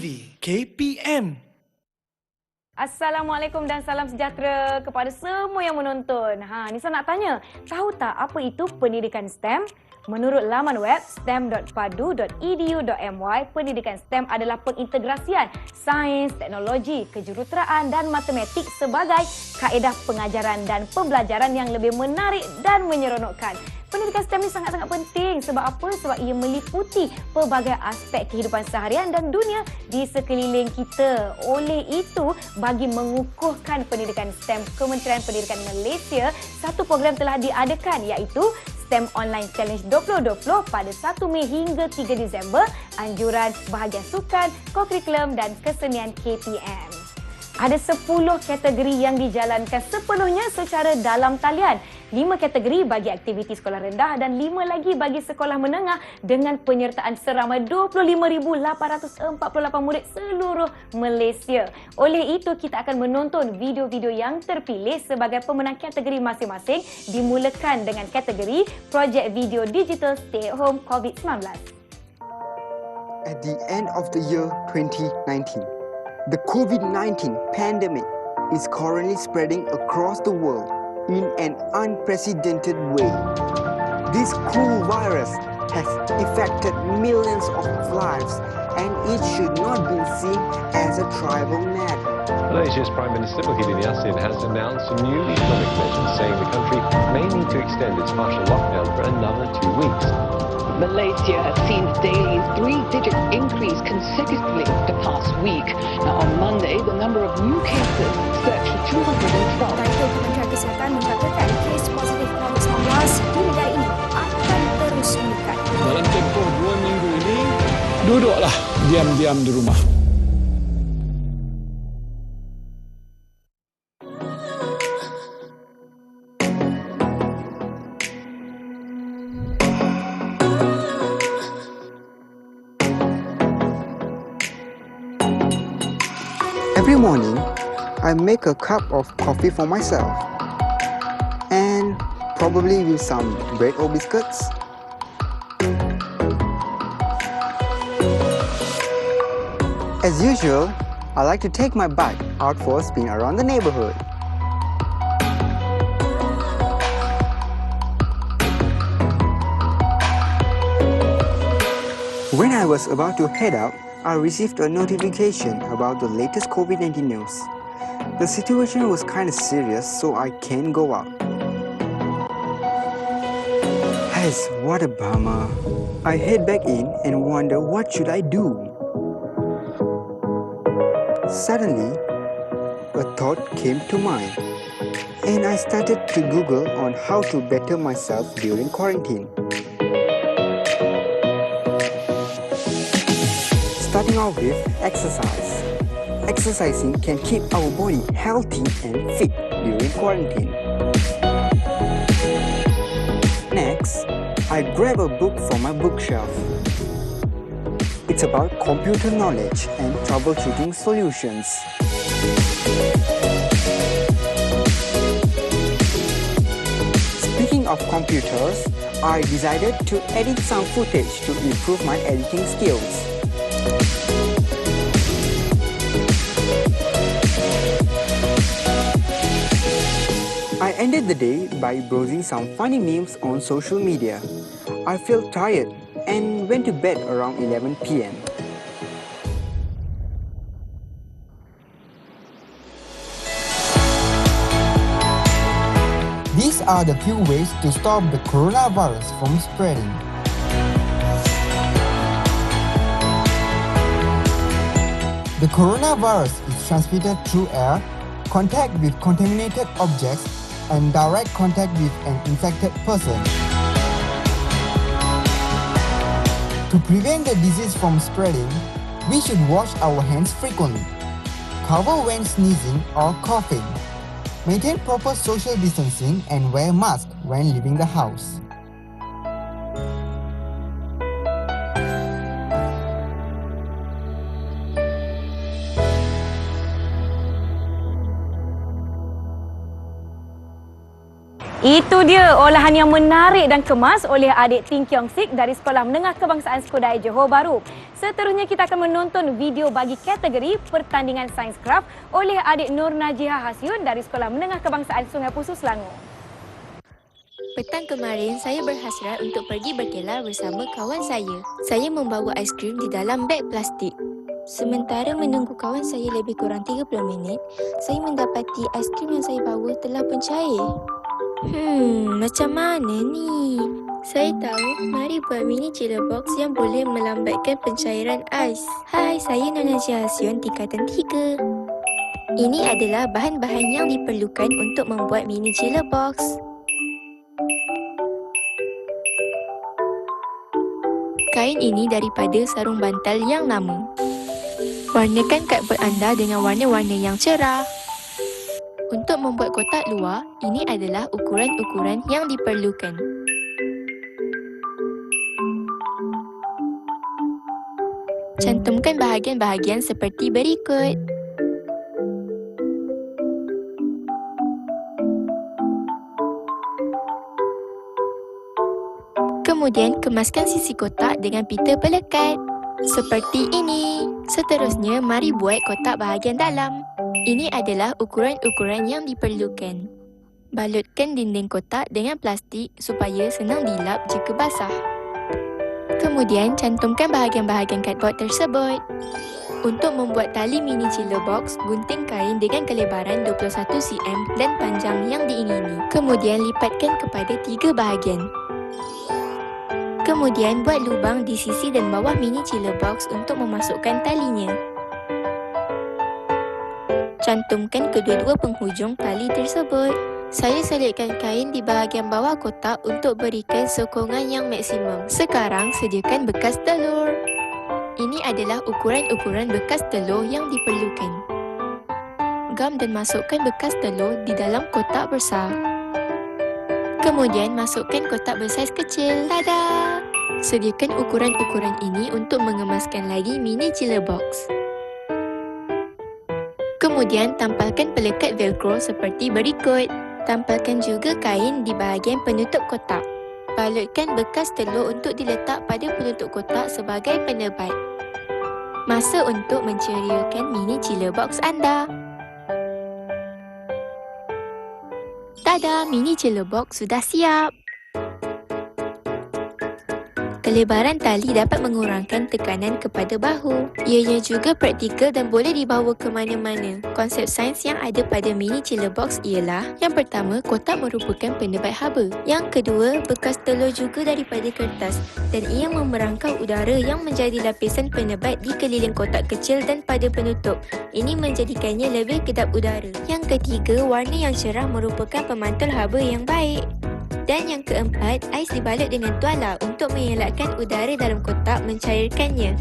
TV KPM. Assalamualaikum dan salam sejahtera kepada semua yang menonton. Nisa nak tanya, tahu tak apa itu pendidikan STEM? Menurut laman web stem.padu.edu.my, pendidikan STEM adalah pengintegrasian sains, teknologi, kejuruteraan dan matematik sebagai kaedah pengajaran dan pembelajaran yang lebih menarik dan menyeronokkan. Pendidikan STEM ini sangat-sangat penting. Sebab apa? Sebab ia meliputi pelbagai aspek kehidupan seharian dan dunia di sekeliling kita. Oleh itu, bagi mengukuhkan pendidikan STEM, Kementerian Pendidikan Malaysia, satu program telah diadakan iaitu STEM Online Challenge 2020 pada 1 Mei hingga 3 Disember, anjuran bahagian sukan, kokurikulum dan kesenian KPM. Ada 10 kategori yang dijalankan sepenuhnya secara dalam talian. 5 kategori bagi aktiviti sekolah rendah dan 5 lagi bagi sekolah menengah dengan penyertaan seramai 25,848 murid seluruh Malaysia. Oleh itu, kita akan menonton video-video yang terpilih sebagai pemenang kategori masing-masing, dimulakan dengan kategori Projek Video Digital Stay at Home COVID-19. At the end of the year 2019, the COVID-19 pandemic is currently spreading across the world in an unprecedented way. This cruel virus has affected millions of lives, and it should not be seen as a tribal matter. Malaysia's Prime Minister Muhyiddin Yassin has announced new economic measures, saying the country may need to extend its partial lockdown for another 2 weeks. Malaysia has seen daily 3-digit increase consecutively the past week. Now, on Monday, the number of new cases surged to 212. Kementerian Kesihatan mengatakan kes positif COVID-19 di negara ini akan terus meningkat. Dalam tempoh 2 minggu ini, duduklah diam-diam di rumah. Every morning, I make a cup of coffee for myself and probably with some bread or biscuits. As usual, I like to take my bike out for a spin around the neighborhood. When I was about to head out, I received a notification about the latest COVID-19 news. The situation was kind of serious, so I can't go out. Guys, what a bummer. I head back in and wonder what should I do. Suddenly, a thought came to mind, and I started to Google on how to better myself during quarantine. Starting off with exercise. Exercising can keep our body healthy and fit during quarantine. Next, I grab a book from my bookshelf. It's about computer knowledge and troubleshooting solutions. Speaking of computers, I decided to edit some footage to improve my editing skills. I ended the day by browsing some funny memes on social media. I felt tired and went to bed around 11 p.m. These are the few ways to stop the coronavirus from spreading. The coronavirus is transmitted through air, contact with contaminated objects, and direct contact with an infected person. To prevent the disease from spreading, we should wash our hands frequently, cover when sneezing or coughing, maintain proper social distancing, and wear masks when leaving the house. Itu dia olahan yang menarik dan kemas oleh adik Ting Kiong Sik dari Sekolah Menengah Kebangsaan Skudai Johor Bahru. Seterusnya kita akan menonton video bagi kategori pertandingan sains kraft oleh adik Nur Najihah Hasyun dari Sekolah Menengah Kebangsaan Sungai Pusu Selangor. Petang kemarin, saya berhasrat untuk pergi berkelah bersama kawan saya. Saya membawa aiskrim di dalam beg plastik. Sementara menunggu kawan saya lebih kurang 30 minit, saya mendapati aiskrim yang saya bawa telah pun cair. Macam mana ni? Saya tahu, mari buat mini chiller box yang boleh melambatkan pencairan ais. Hai, saya Nona Jiasion tingkatan 3. Ini adalah bahan-bahan yang diperlukan untuk membuat mini chiller box. Kain ini daripada sarung bantal yang lama. Warnakan cardboard anda dengan warna-warna yang cerah. Untuk membuat kotak luar, ini adalah ukuran-ukuran yang diperlukan. Cantumkan bahagian-bahagian seperti berikut. Kemudian, kemaskan sisi kotak dengan pita pelekat. Seperti ini. Seterusnya, mari buat kotak bahagian dalam. Ini adalah ukuran-ukuran yang diperlukan. Balutkan dinding kotak dengan plastik supaya senang dilap jika basah. Kemudian, cantumkan bahagian-bahagian cardboard tersebut. Untuk membuat tali mini chiller box, gunting kain dengan kelebaran 21 cm dan panjang yang diingini. Kemudian, lipatkan kepada 3 bahagian. Kemudian, buat lubang di sisi dan bawah mini chiller box untuk memasukkan talinya. Cantumkan kedua-dua penghujung tali tersebut. Saya selitkan kain di bahagian bawah kotak untuk berikan sokongan yang maksimum. Sekarang, sediakan bekas telur. Ini adalah ukuran-ukuran bekas telur yang diperlukan. Gam dan masukkan bekas telur di dalam kotak besar. Kemudian masukkan kotak bersaiz kecil. Tada! Sediakan ukuran-ukuran ini untuk mengemaskan lagi mini chiller box. Kemudian tampalkan pelekat velcro seperti berikut. Tampalkan juga kain di bahagian penutup kotak. Balutkan bekas telur untuk diletak pada penutup kotak sebagai penebat. Masa untuk menceriakan mini chiller box anda. Tada, mini chiller box sudah siap. Kelebaran tali dapat mengurangkan tekanan kepada bahu. Ianya juga praktikal dan boleh dibawa ke mana-mana. Konsep sains yang ada pada mini chiller box ialah: yang pertama, kotak merupakan penebat haba. Yang kedua, bekas telur juga daripada kertas dan ia memerangkau udara yang menjadi lapisan penebat di keliling kotak kecil dan pada penutup. Ini menjadikannya lebih kedap udara. Yang ketiga, warna yang cerah merupakan pemantul haba yang baik. Dan yang keempat, ais dibalut dengan tuala untuk mengelakkan udara dalam kotak mencairkannya.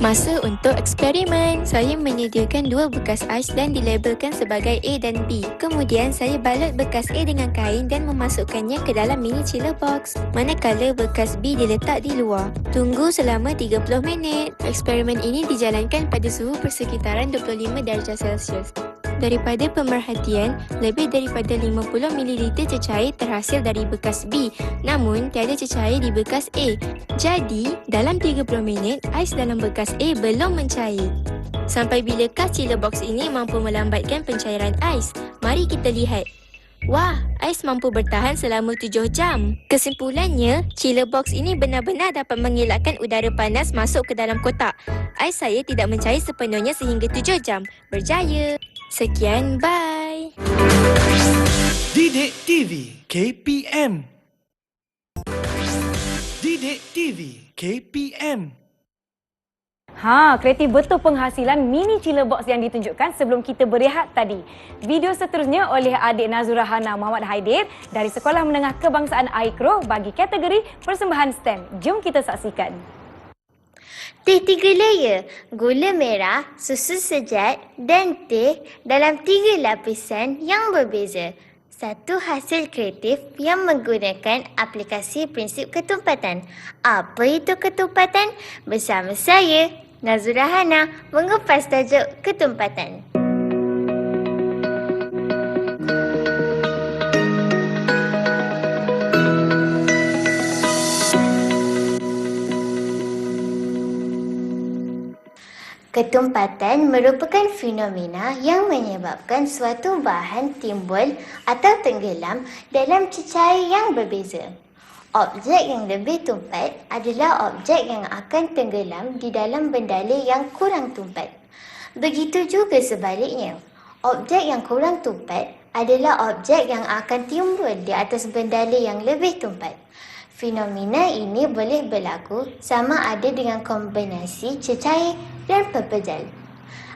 Masa untuk eksperimen. Saya menyediakan 2 bekas ais dan dilabelkan sebagai A dan B. Kemudian saya balut bekas A dengan kain dan memasukkannya ke dalam mini chiller box. Manakala bekas B diletak di luar. Tunggu selama 30 minit. Eksperimen ini dijalankan pada suhu persekitaran 25 darjah Celsius. Daripada pemerhatian, lebih daripada 50 ml cecair terhasil dari bekas B, namun tiada cecair di bekas A. Jadi, dalam 30 minit, ais dalam bekas A belum mencair. Sampai bilakah chiller box ini mampu melambatkan pencairan ais? Mari kita lihat. Wah, ais mampu bertahan selama 7 jam. Kesimpulannya, chiller box ini benar-benar dapat mengelakkan udara panas masuk ke dalam kotak. Ais saya tidak mencair sepenuhnya sehingga 7 jam. Berjaya! Sekian, bye! Didik TV KPM. Didik TV KPM. Kreatif betul penghasilan mini chiller box yang ditunjukkan sebelum kita berehat tadi. Video seterusnya oleh adik Nazura Hana Muhammad Haidir dari Sekolah Menengah Kebangsaan Aikro bagi kategori persembahan STEM. Jom kita saksikan. Teh 3 layer, gula merah, susu sejat dan teh dalam 3 lapisan yang berbeza. Satu hasil kreatif yang menggunakan aplikasi prinsip ketumpatan. Apa itu ketumpatan? Bersama saya, Nazura Hana, mengupas tajuk ketumpatan. Ketumpatan merupakan fenomena yang menyebabkan suatu bahan timbul atau tenggelam dalam cecair yang berbeza. Objek yang lebih tumpat adalah objek yang akan tenggelam di dalam bendala yang kurang tumpat. Begitu juga sebaliknya, objek yang kurang tumpat adalah objek yang akan timbul di atas bendala yang lebih tumpat. Fenomena ini boleh berlaku sama ada dengan kombinasi cecair dan pepejal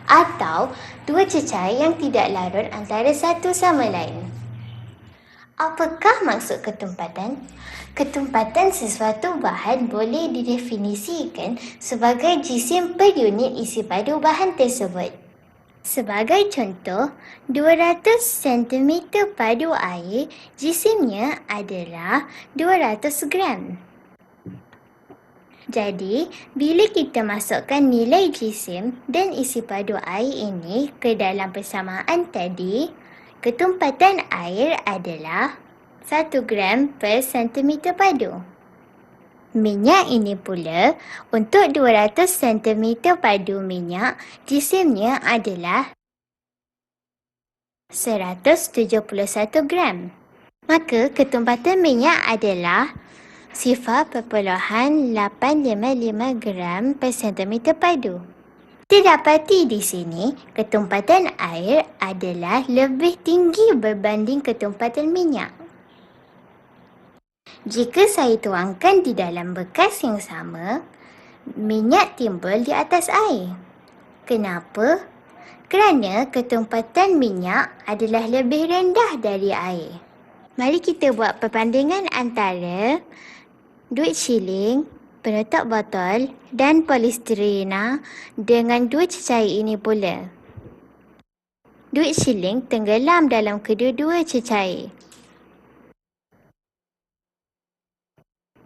atau dua cecair yang tidak larut antara satu sama lain. Apakah maksud ketumpatan? Ketumpatan sesuatu bahan boleh didefinisikan sebagai jisim per unit isi padu bahan tersebut. Sebagai contoh, 200 cm padu air, jisimnya adalah 200 gram. Jadi, bila kita masukkan nilai jisim dan isi padu air ini ke dalam persamaan tadi, ketumpatan air adalah 1 gram per cm padu. Minyak ini pula, untuk 200 cm padu minyak, jisimnya adalah 171 gram. Maka ketumpatan minyak adalah 0.855 gram per cm padu. Didapati di sini, ketumpatan air adalah lebih tinggi berbanding ketumpatan minyak. Jika saya tuangkan di dalam bekas yang sama, minyak timbul di atas air. Kenapa? Kerana ketumpatan minyak adalah lebih rendah dari air. Mari kita buat perbandingan antara duit shilling, penutup botol dan polisterina dengan dua cecair ini pula. Duit shilling tenggelam dalam kedua-dua cecair.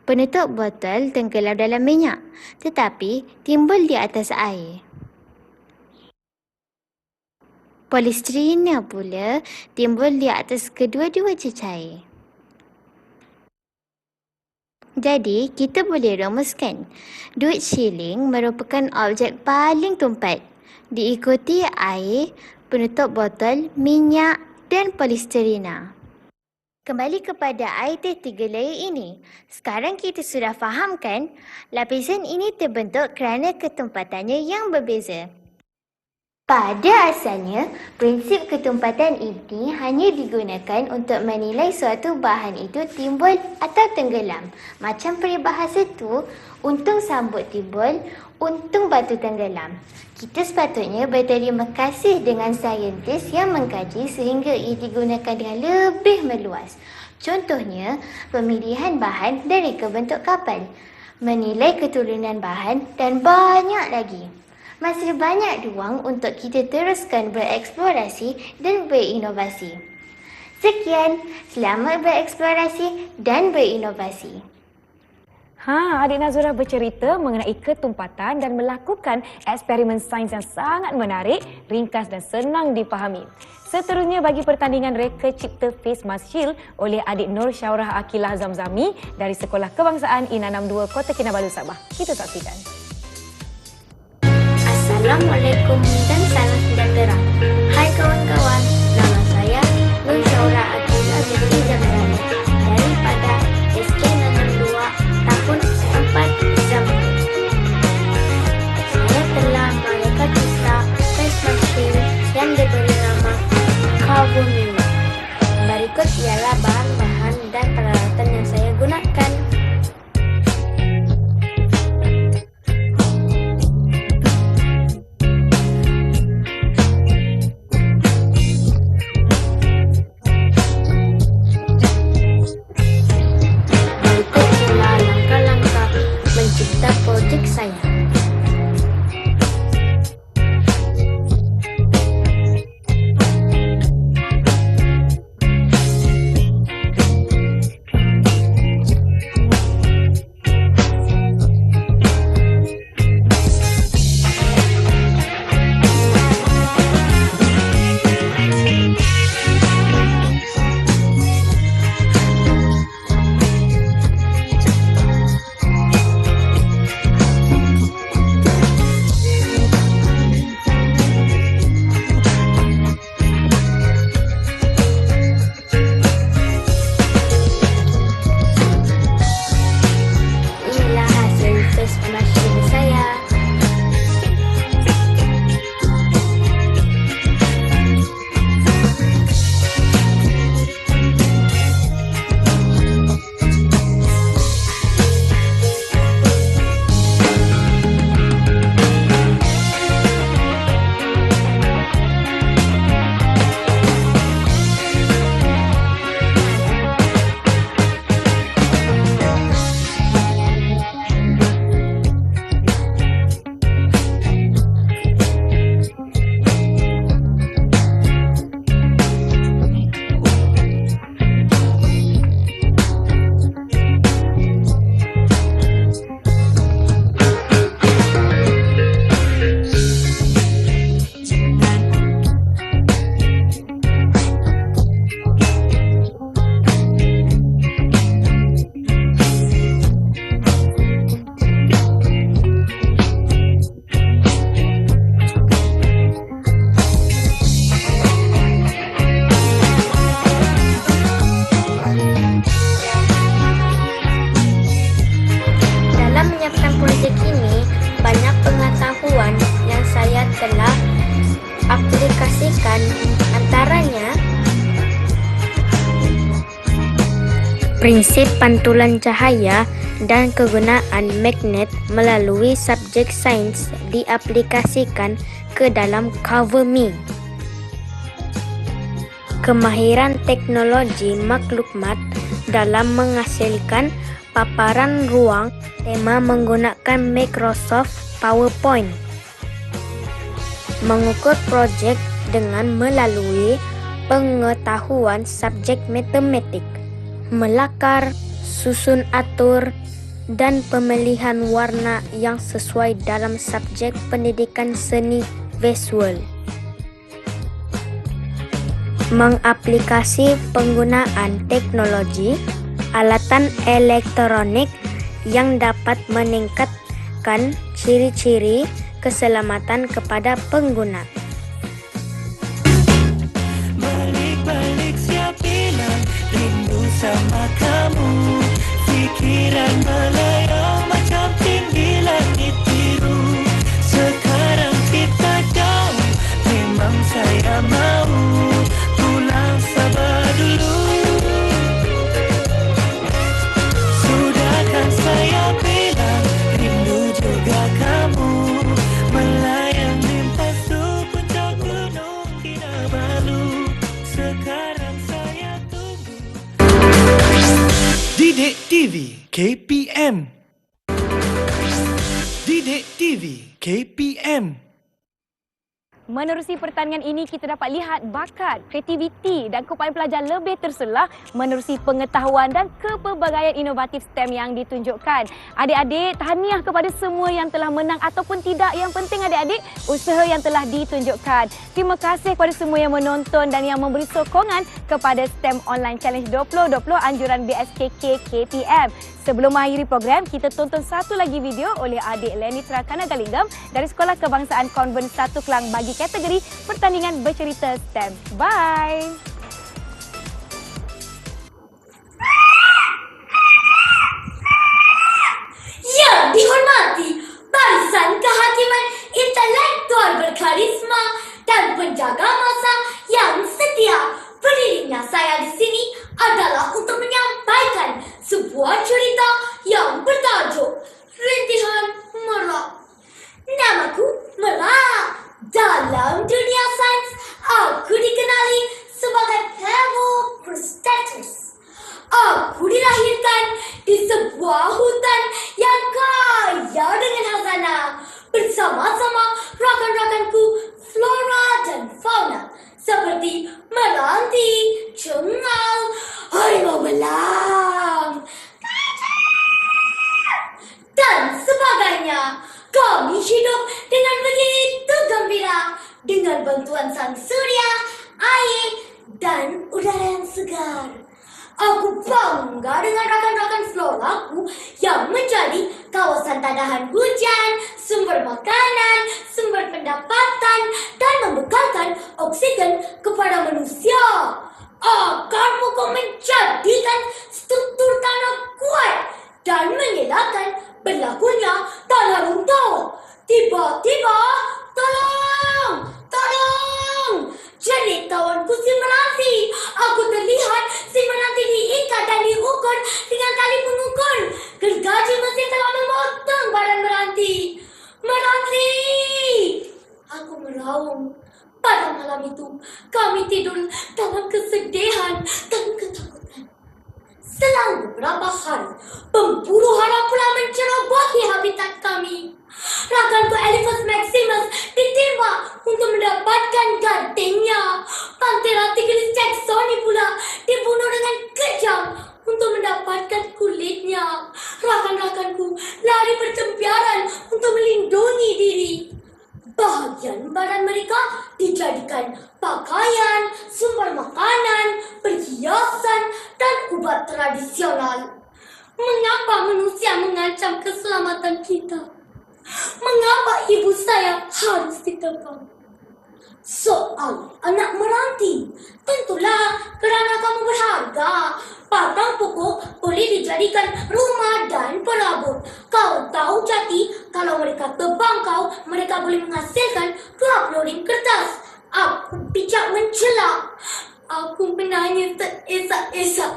Penutup botol tenggelam dalam minyak, tetapi timbul di atas air. Polisterina pula timbul di atas kedua-dua cecair. Jadi, kita boleh rumuskan, duit shilling merupakan objek paling tumpat, diikuti air, penutup botol, minyak dan polisterina. Kembali kepada air teh 3 layer ini. Sekarang kita sudah faham kan? Lapisan ini terbentuk kerana ketumpatannya yang berbeza. Pada asalnya, prinsip ketumpatan ini hanya digunakan untuk menilai suatu bahan itu timbul atau tenggelam. Macam peribahasa tu, untung sambut timbul, untung batu tenggelam. Kita sepatutnya berterima kasih dengan saintis yang mengkaji sehingga ia digunakan dengan lebih meluas. Contohnya, pemilihan bahan dan reka bentuk kapal, menilai keturunan bahan dan banyak lagi. Masih banyak ruang untuk kita teruskan bereksplorasi dan berinovasi. Sekian, selamat bereksplorasi dan berinovasi. Adik Nazura bercerita mengenai ketumpatan dan melakukan eksperimen sains yang sangat menarik, ringkas dan senang dipahami. Seterusnya bagi pertandingan reka cipta Face Mask Shield oleh adik Nur Syaurah Akilah Zamzami dari Sekolah Kebangsaan INA 62 Kota Kinabalu Sabah. Kita saksikan. Assalamualaikum dan salam sejahtera. Hai kawan-kawan, nama saya Nur Syaurah Akilah Zamzami daripada SK 62 tahun 4 Zamzami. Saya telah mereka cipta face mask shield yang diberi nama Carbon Mirror. Berikut ialah bahan-bahan dan peralatan yang saya gunakan. Prinsip pantulan cahaya dan kegunaan magnet melalui subjek sains diaplikasikan ke dalam Cover Me. Kemahiran teknologi maklumat dalam menghasilkan paparan ruang tema menggunakan Microsoft PowerPoint. Mengukur projek dengan melalui pengetahuan subjek matematik, melakar, susun atur, dan pemilihan warna yang sesuai dalam subjek pendidikan seni visual. Mengaplikasi penggunaan teknologi, alatan elektronik yang dapat meningkatkan ciri-ciri keselamatan kepada pengguna. Balik-balik siap bilang rindu sama kamu, pikiran melayang macam tinggi langit biru. Sekarang kita jauh, memang saya mau pulang sabar dulu. Sudahkan saya bilang rindu juga kamu, melayang limpasu puncak gunung Kinabalu. Sekarang saya tunggu. Didik TV KPM. Didik TV KPM. Menerusi pertandingan ini, kita dapat lihat bakat, kreativiti dan keupayaan pelajar lebih terselah menerusi pengetahuan dan kepelbagaian inovatif STEM yang ditunjukkan. Adik-adik, tahniah kepada semua yang telah menang ataupun tidak. Yang penting adik-adik, usaha yang telah ditunjukkan. Terima kasih kepada semua yang menonton dan yang memberi sokongan kepada STEM Online Challenge 2020 anjuran BSKK KPM. Sebelum mengakhiri program, kita tonton satu lagi video oleh adik Lenitra Kanagalingam dari Sekolah Kebangsaan Konvent 1 Kelang bagi kategori pertandingan bercerita STEM. Bye! Yang dihormati, barisan kehakiman intelektual berkarisma dan penjaga masa yang setia. Berdirinya saya di sini adalah untuk menyampaikan sebuah cerita yang bertajuk Rintihan Merak. Namaku Merak. Dalam dunia sains, aku dikenali sebagai Homo Christatus. Aku dilahirkan di sebuah hutan yang kaya dengan hazanah bersama-sama rakan-rakanku flora dan fauna seperti meranti, cengal, harimau belang, dan sebagainya. Kami hidup dengan begitu gembira dengan bantuan sang surya, air, dan udara yang segar. Aku bangga dengan rakan-rakan floraku yang menjadi kawasan tadahan hujan, sumber makanan, sumber pendapatan, dan membekalkan oksigen kepada manusia. Akar pokok menjadikan struktur tanah kuat dan mengelakkan berlakunya tanah runtuh. Tiba-tiba, tolong! Tolong! Jerit tawanku si Meranti. Aku terlihat si Meranti diikat dan diukur dengan tali pengukur. Gergaji mesin telah memotong badan Meranti. Meranti! Aku meraung. Pada malam itu, kami tidur dalam kesedihan dan ketakutan. Selang beberapa hari, pemburu hara pula mencerobohi habitat kami. Rakanku Elephas Maximus ditimpa untuk mendapatkan gantingnya. Panthera tigris jacksoni pula dibunuh dengan kejam untuk mendapatkan kulitnya. Rakan-rakanku lari bertempiaran untuk melindungi diri. Bahagian badan mereka dijadikan pakaian, sumber makanan, perhiasan, dan ubat tradisional. Mengapa manusia mengancam keselamatan kita? Mengapa ibu saya harus ditebang? Soal anak Meranti, tentulah kerana kamu berharga. Batang pokok boleh dijadikan rumah dan perabot. Kau tahu Jati, kalau mereka tebang kau, mereka boleh menghasilkan 20 ring kertas. Aku bijak mencela. Aku menangis teresak-esak.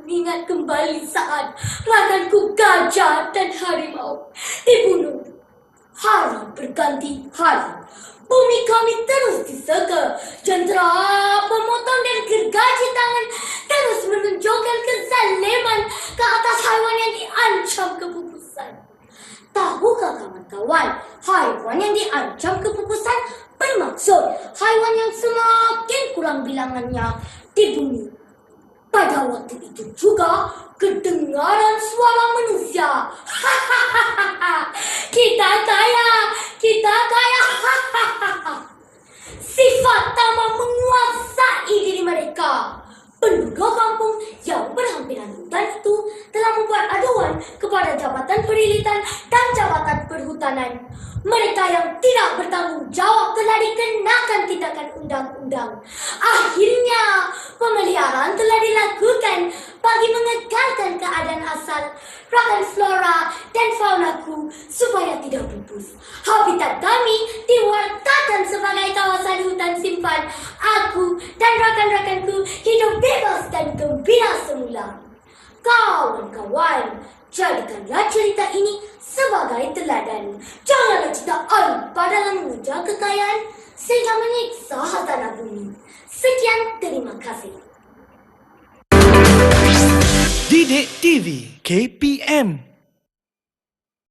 mengingat kembali saat rakanku gajah dan harimau dibunuh. Hari berganti hari. Bumi kami terus disegel. Jentera, pemotong dan gergaji tangan terus menunjukkan kezaliman ke atas haiwan yang diancam kepupusan. Tahukah kawan-kawan, haiwan yang diancam kepupusan bermaksud haiwan yang semakin kurang bilangannya di bumi. Pada waktu itu juga kedengaran suara manusia. Kita kaya, kita kaya. Sifat tamak menguasai diri mereka. Penduduk kampung yang berhampiran hutan itu telah membuat aduan kepada Jabatan Perilitan dan Jabatan Perhutanan. Mereka yang tidak bertanggung jawab telah dikenakan tindakan undang-undang. Akhirnya, pemeliharaan telah dilakukan bagi mengekalkan keadaan asal rakan flora dan faunaku supaya tidak pupus. Habitat kami diwartakan sebagai kawasan hutan simpan. Aku dan rakan-rakanku hidup bebas dan gembira semula. Kawan-kawan, jadikanlah cerita ini sebagai teladan. Janganlah kita alpa dalam mengejar kekayaan sehingga menyiksa hartanah bumi. Sekian, terima kasih. Didik TV KPM